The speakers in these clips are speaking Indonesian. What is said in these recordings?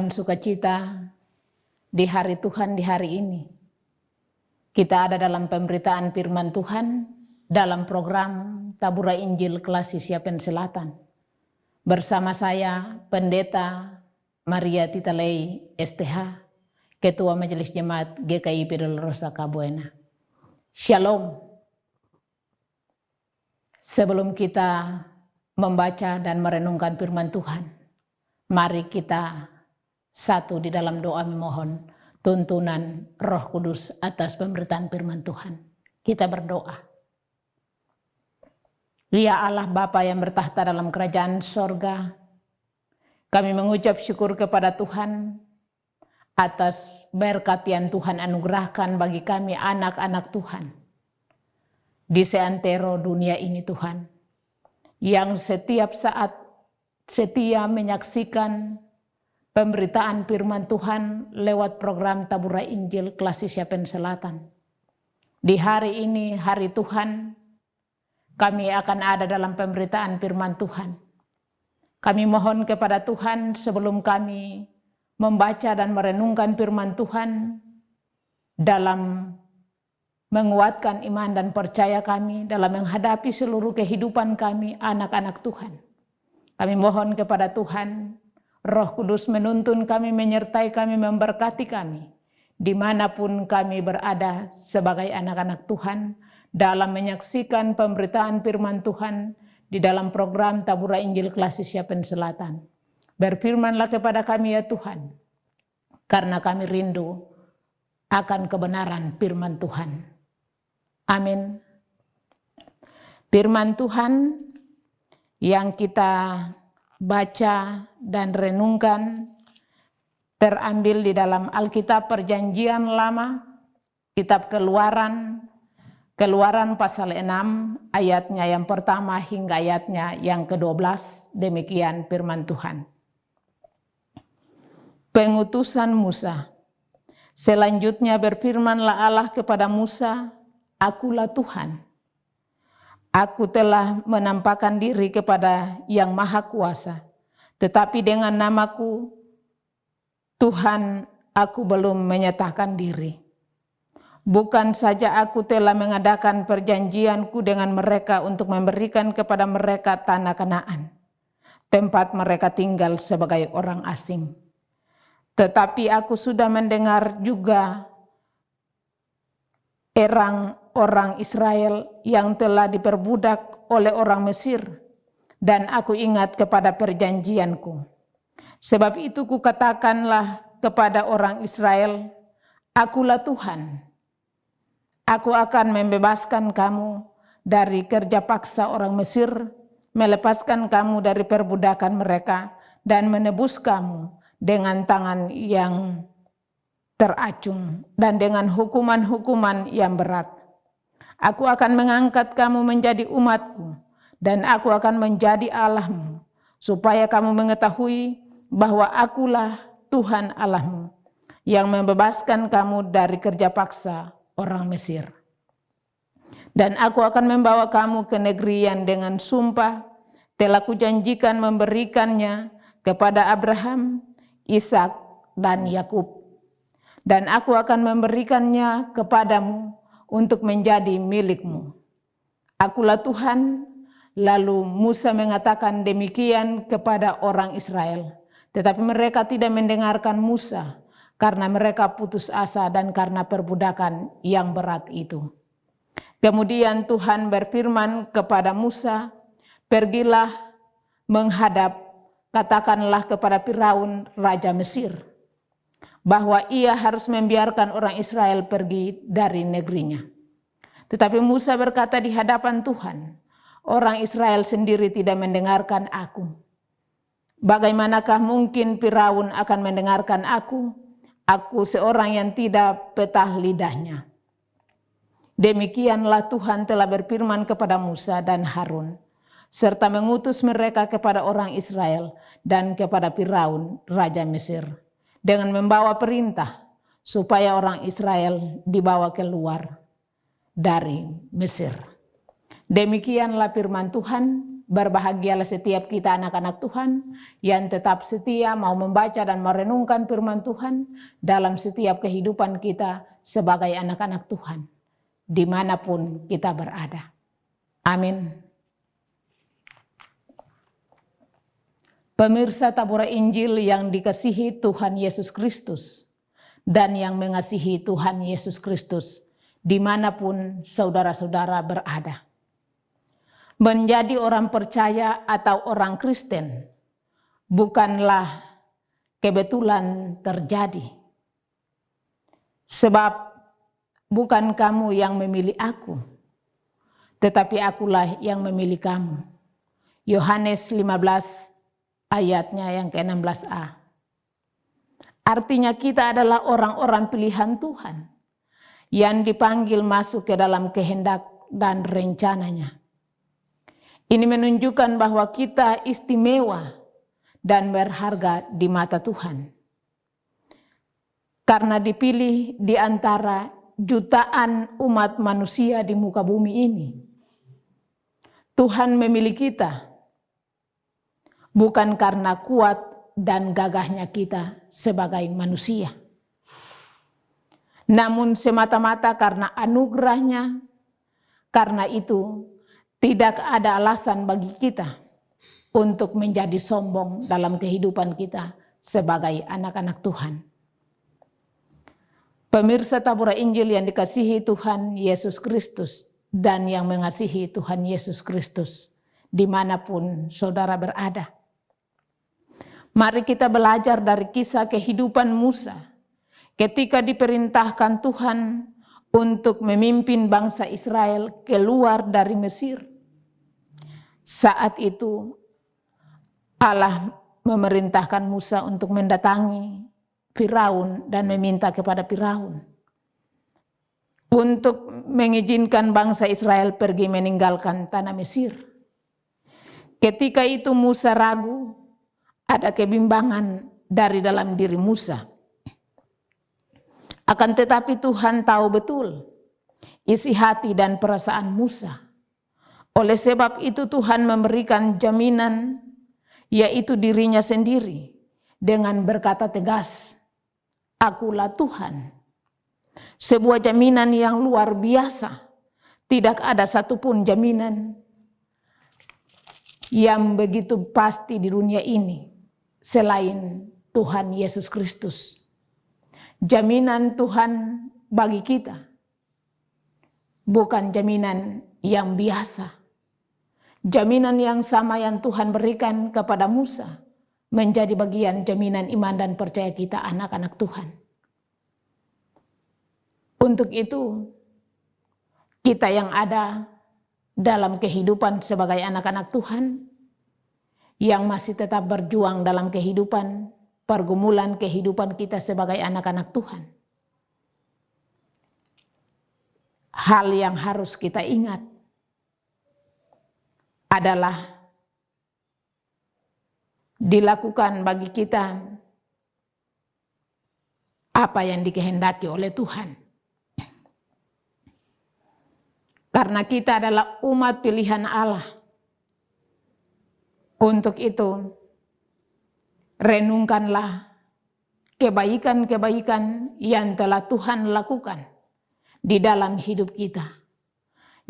dengan sukacita di hari Tuhan di hari ini. Kita ada dalam pemberitaan firman Tuhan dalam program Tabura Injil Kelas Siapen Selatan. Bersama saya Pendeta Maria Titalei STH, Ketua Majelis Jemaat GKI Dolorosa Cabuena. Shalom. Sebelum kita membaca dan merenungkan firman Tuhan, mari kita satu di dalam doa memohon tuntunan Roh Kudus atas pemberitaan firman Tuhan. Kita berdoa. Ya Allah Bapa yang bertahta dalam kerajaan sorga, kami mengucap syukur kepada Tuhan atas berkat yang Tuhan anugerahkan bagi kami anak-anak Tuhan di seantero dunia ini Tuhan, yang setiap saat setia menyaksikan pemberitaan firman Tuhan lewat program Tabura Injil Kelas Siapen Selatan. Di hari ini, hari Tuhan, kami akan ada dalam pemberitaan firman Tuhan. Kami mohon kepada Tuhan sebelum kami membaca dan merenungkan firman Tuhan dalam menguatkan iman dan percaya kami dalam menghadapi seluruh kehidupan kami anak-anak Tuhan. Kami mohon kepada Tuhan, Roh Kudus menuntun kami, menyertai kami, memberkati kami dimanapun kami berada sebagai anak-anak Tuhan dalam menyaksikan pemberitaan firman Tuhan di dalam program Tabura Injil Kelas Siapen Selatan. Berfirmanlah kepada kami ya Tuhan, karena kami rindu akan kebenaran firman Tuhan. Amin. Firman Tuhan yang kita baca dan renungkan terambil di dalam Alkitab Perjanjian Lama, Kitab Keluaran pasal 6 ayatnya yang pertama hingga ayatnya yang ke-12. Demikian firman Tuhan. Pengutusan Musa. Selanjutnya berfirmanlah Allah kepada Musa, "Akulah Tuhan. Aku telah menampakkan diri kepada Yang Maha Kuasa, tetapi dengan namaku, Tuhan, aku belum menyatakan diri. Bukan saja aku telah mengadakan perjanjianku dengan mereka untuk memberikan kepada mereka tanah Kanaan, tempat mereka tinggal sebagai orang asing. Tetapi aku sudah mendengar juga orang Israel yang telah diperbudak oleh orang Mesir, dan aku ingat kepada perjanjianku. Sebab itu kukatakanlah kepada orang Israel, akulah Tuhan. Aku akan membebaskan kamu dari kerja paksa orang Mesir, melepaskan kamu dari perbudakan mereka, dan menebus kamu dengan tangan yang teracung dan dengan hukuman-hukuman yang berat. Aku akan mengangkat kamu menjadi umatku, dan aku akan menjadi Allahmu, supaya kamu mengetahui bahwa akulah Tuhan Allahmu, yang membebaskan kamu dari kerja paksa orang Mesir. Dan aku akan membawa kamu ke negeri yang dengan sumpah telah kujanjikan memberikannya kepada Abraham, Ishak, dan Yakub. Dan aku akan memberikannya kepadamu untuk menjadi milikmu. Akulah Tuhan." Lalu Musa mengatakan demikian kepada orang Israel. Tetapi mereka tidak mendengarkan Musa karena mereka putus asa dan karena perbudakan yang berat itu. Kemudian Tuhan berfirman kepada Musa, "Pergilah menghadap, katakanlah kepada Firaun raja Mesir, bahwa ia harus membiarkan orang Israel pergi dari negerinya." Tetapi Musa berkata di hadapan Tuhan, "Orang Israel sendiri tidak mendengarkan aku. Bagaimanakah mungkin Firaun akan mendengarkan aku? Aku seorang yang tidak petah lidahnya." Demikianlah Tuhan telah berfirman kepada Musa dan Harun, serta mengutus mereka kepada orang Israel dan kepada Firaun raja Mesir, dengan membawa perintah supaya orang Israel dibawa keluar dari Mesir. Demikianlah firman Tuhan. berbahagialah setiap kita anak-anak Tuhan yang tetap setia mau membaca dan merenungkan firman Tuhan dalam setiap kehidupan kita sebagai anak-anak Tuhan, dimanapun kita berada. Amin. Pemirsa tabur Injil yang dikasihi Tuhan Yesus Kristus dan yang mengasihi Tuhan Yesus Kristus, dimanapun saudara-saudara berada. Menjadi orang percaya atau orang Kristen bukanlah kebetulan terjadi. Sebab bukan kamu yang memilih aku, tetapi akulah yang memilih kamu. Yohanes 15 ayatnya yang ke-16a. Artinya kita adalah orang-orang pilihan Tuhan yang dipanggil masuk ke dalam kehendak dan rencananya. Ini menunjukkan bahwa kita istimewa dan berharga di mata Tuhan. Karena dipilih di antara jutaan umat manusia di muka bumi ini. Tuhan memilih kita bukan karena kuat dan gagahnya kita sebagai manusia, namun semata-mata karena anugerahnya. Karena itu tidak ada alasan bagi kita untuk menjadi sombong dalam kehidupan kita sebagai anak-anak Tuhan. Pemirsa tabur Injil yang dikasihi Tuhan Yesus Kristus dan yang mengasihi Tuhan Yesus Kristus, dimanapun saudara berada. Mari kita belajar dari kisah kehidupan Musa ketika diperintahkan Tuhan untuk memimpin bangsa Israel keluar dari Mesir. Saat itu Allah memerintahkan Musa untuk mendatangi Firaun dan meminta kepada Firaun untuk mengizinkan bangsa Israel pergi meninggalkan tanah Mesir. Ketika itu Musa ragu, ada kebimbangan dari dalam diri Musa. Akan tetapi Tuhan tahu betul isi hati dan perasaan Musa. Oleh sebab itu Tuhan memberikan jaminan, yaitu dirinya sendiri, dengan berkata tegas, "Akulah Tuhan." Sebuah jaminan yang luar biasa. Tidak ada satupun jaminan yang begitu pasti di dunia ini selain Tuhan Yesus Kristus. Jaminan Tuhan bagi kita bukan jaminan yang biasa. Jaminan yang sama yang Tuhan berikan kepada Musa menjadi bagian jaminan iman dan percaya kita anak-anak Tuhan. Untuk itu, kita yang ada dalam kehidupan sebagai anak-anak Tuhan, yang masih tetap berjuang dalam kehidupan, pergumulan kehidupan kita sebagai anak-anak Tuhan. Hal yang harus kita ingat adalah dilakukan bagi kita apa yang dikehendaki oleh Tuhan. Karena kita adalah umat pilihan Allah. Untuk itu, renungkanlah kebaikan-kebaikan yang telah Tuhan lakukan di dalam hidup kita.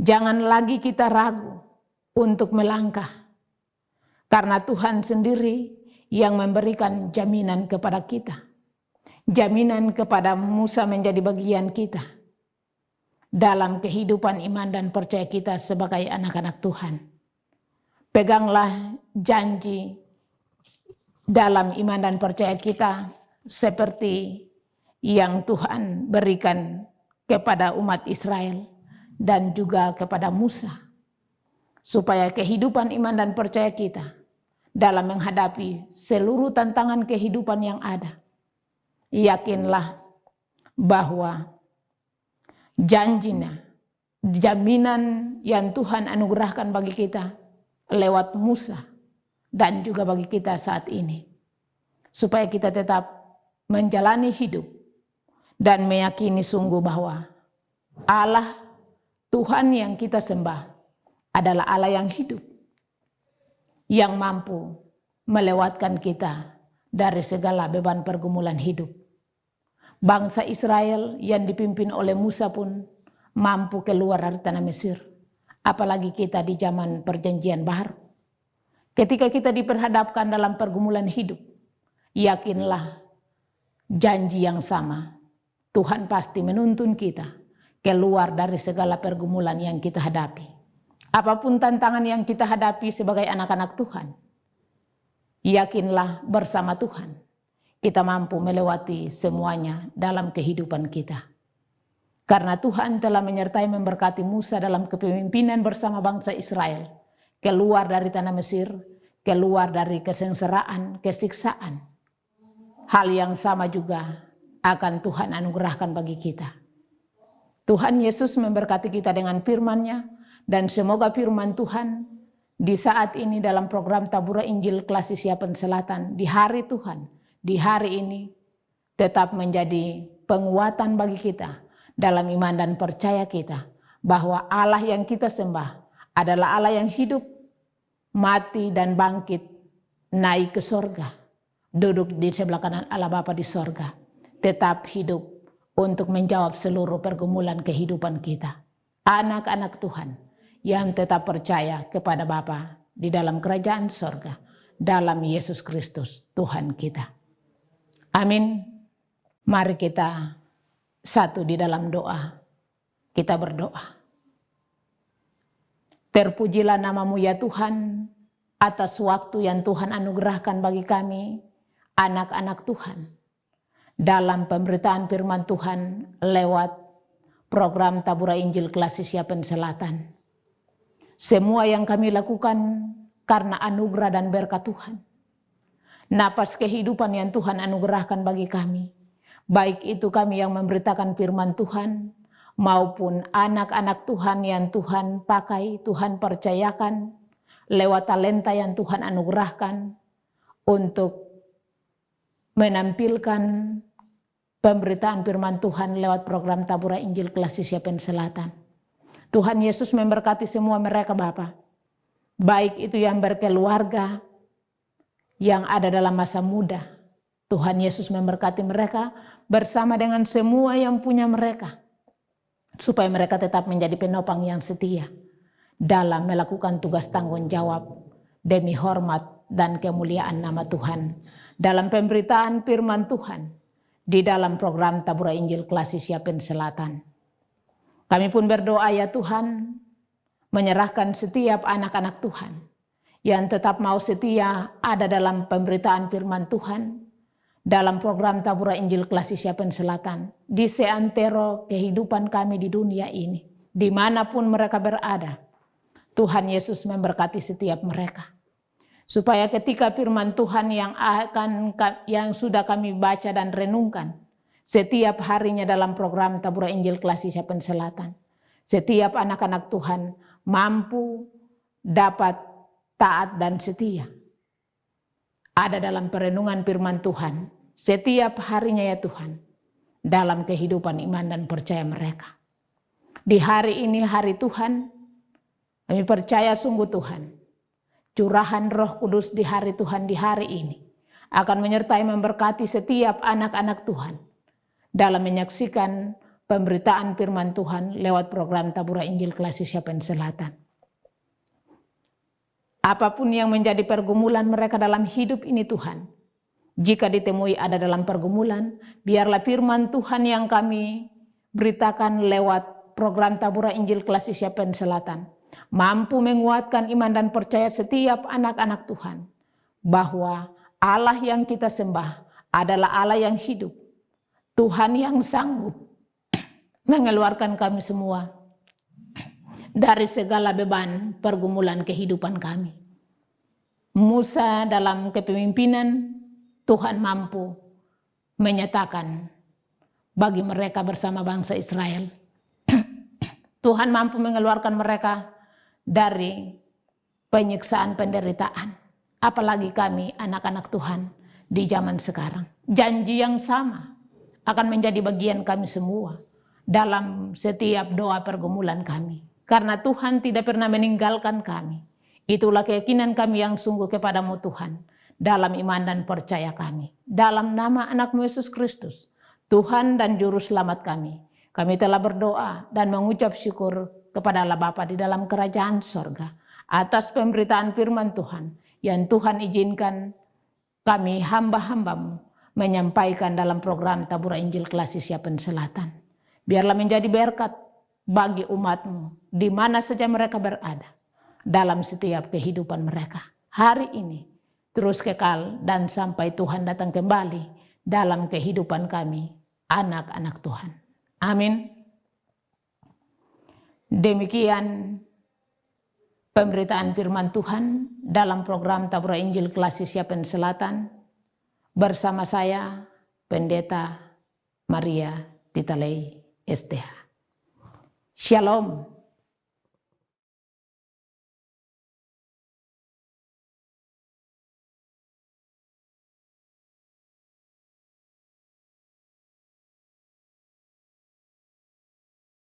Jangan lagi kita ragu untuk melangkah, karena Tuhan sendiri yang memberikan jaminan kepada kita. Jaminan kepada Musa menjadi bagian kita dalam kehidupan iman dan percaya kita sebagai anak-anak Tuhan. Peganglah janji dalam iman dan percaya kita seperti yang Tuhan berikan kepada umat Israel dan juga kepada Musa, supaya kehidupan iman dan percaya kita dalam menghadapi seluruh tantangan kehidupan yang ada, yakinlah bahwa janjinya, jaminan yang Tuhan anugerahkan bagi kita lewat Musa dan juga bagi kita saat ini, supaya kita tetap menjalani hidup dan meyakini sungguh bahwa Allah Tuhan yang kita sembah adalah Allah yang hidup, yang mampu melewatkan kita dari segala beban pergumulan hidup. Bangsa Israel yang dipimpin oleh Musa pun mampu keluar dari tanah Mesir. Apalagi kita di zaman perjanjian baru. Ketika kita diperhadapkan dalam pergumulan hidup, yakinlah janji yang sama. Tuhan pasti menuntun kita keluar dari segala pergumulan yang kita hadapi. Apapun tantangan yang kita hadapi sebagai anak-anak Tuhan, yakinlah bersama Tuhan kita mampu melewati semuanya dalam kehidupan kita. Karena Tuhan telah menyertai memberkati Musa dalam kepemimpinan bersama bangsa Israel, keluar dari tanah Mesir, keluar dari kesengsaraan, kesiksaan. Hal yang sama juga akan Tuhan anugerahkan bagi kita. Tuhan Yesus memberkati kita dengan firman-Nya, dan semoga firman Tuhan di saat ini dalam program Tabura Injil Kelas Siapan Selatan, di hari Tuhan, di hari ini tetap menjadi penguatan bagi kita dalam iman dan percaya kita bahwa Allah yang kita sembah adalah Allah yang hidup, mati dan bangkit, naik ke sorga, duduk di sebelah kanan Allah Bapa di sorga, tetap hidup untuk menjawab seluruh pergumulan kehidupan kita. Anak-anak Tuhan yang tetap percaya kepada Bapa di dalam kerajaan sorga, dalam Yesus Kristus Tuhan kita. Amin. Mari kita satu di dalam doa. Kita berdoa. Terpujilah nama-Mu ya Tuhan atas waktu yang Tuhan anugerahkan bagi kami, anak-anak Tuhan, dalam pemberitaan firman Tuhan lewat program Tabura Injil Kelas Siapan Selatan. Semua yang kami lakukan karena anugerah dan berkat Tuhan. Napas kehidupan yang Tuhan anugerahkan bagi kami. Baik itu kami yang memberitakan firman Tuhan, maupun anak-anak Tuhan yang Tuhan pakai, Tuhan percayakan, lewat talenta yang Tuhan anugerahkan, untuk menampilkan pemberitaan firman Tuhan lewat program Tabura Injil Kelas Siapan Selatan. Tuhan Yesus memberkati semua mereka Bapa, baik itu yang berkeluarga, yang ada dalam masa muda. Tuhan Yesus memberkati mereka bersama dengan semua yang punya mereka, supaya mereka tetap menjadi penopang yang setia dalam melakukan tugas tanggung jawab demi hormat dan kemuliaan nama Tuhan dalam pemberitaan firman Tuhan di dalam program Tabura Injil Kelas Siapan Selatan. Kami pun berdoa ya Tuhan, menyerahkan setiap anak-anak Tuhan yang tetap mau setia ada dalam pemberitaan firman Tuhan dalam program Tabura Injil Kelas Siapan Selatan di seantero kehidupan kami di dunia ini, dimanapun mereka berada. Tuhan Yesus memberkati setiap mereka, supaya ketika firman Tuhan yang sudah kami baca dan renungkan setiap harinya dalam program Tabura Injil Kelas Siapan Selatan, setiap anak-anak Tuhan mampu dapat taat dan setia ada dalam perenungan firman Tuhan setiap harinya ya Tuhan, dalam kehidupan iman dan percaya mereka. Di hari ini hari Tuhan, kami percaya sungguh Tuhan, curahan Roh Kudus di hari Tuhan di hari ini akan menyertai memberkati setiap anak-anak Tuhan dalam menyaksikan pemberitaan firman Tuhan lewat program Tabura Injil Kelas Siapan Selatan. Apapun yang menjadi pergumulan mereka dalam hidup ini Tuhan, jika ditemui ada dalam pergumulan, biarlah firman Tuhan yang kami beritakan lewat program Tabura Injil Kelas Siapan Selatan mampu menguatkan iman dan percaya setiap anak-anak Tuhan bahwa Allah yang kita sembah adalah Allah yang hidup, Tuhan yang sanggup mengeluarkan kami semua dari segala beban pergumulan kehidupan kami. Musa dalam kepemimpinan Tuhan mampu menyatakan bagi mereka bersama bangsa Israel. Tuhan mampu mengeluarkan mereka dari penyiksaan penderitaan. Apalagi kami anak-anak Tuhan di zaman sekarang. Janji yang sama akan menjadi bagian kami semua dalam setiap doa pergumulan kami. Karena Tuhan tidak pernah meninggalkan kami. Itulah keyakinan kami yang sungguh kepadamu Tuhan, dalam iman dan percaya kami. Dalam nama anak-Mu Yesus Kristus, Tuhan dan Juru Selamat kami telah berdoa dan mengucap syukur kepada Allah Bapa di dalam kerajaan sorga, atas pemberitaan firman Tuhan yang Tuhan izinkan kami hamba-hamba-Mu menyampaikan dalam program Tabur Injil Kelas Asia Selatan. Biarlah menjadi berkat bagi umat-Mu di mana saja mereka berada, dalam setiap kehidupan mereka hari ini, terus kekal dan sampai Tuhan datang kembali dalam kehidupan kami, anak-anak Tuhan. Amin. Demikian pemberitaan firman Tuhan dalam program Tabur Injil Kelas Asia Selatan bersama saya, Pendeta Maria Titalei STH. Shalom.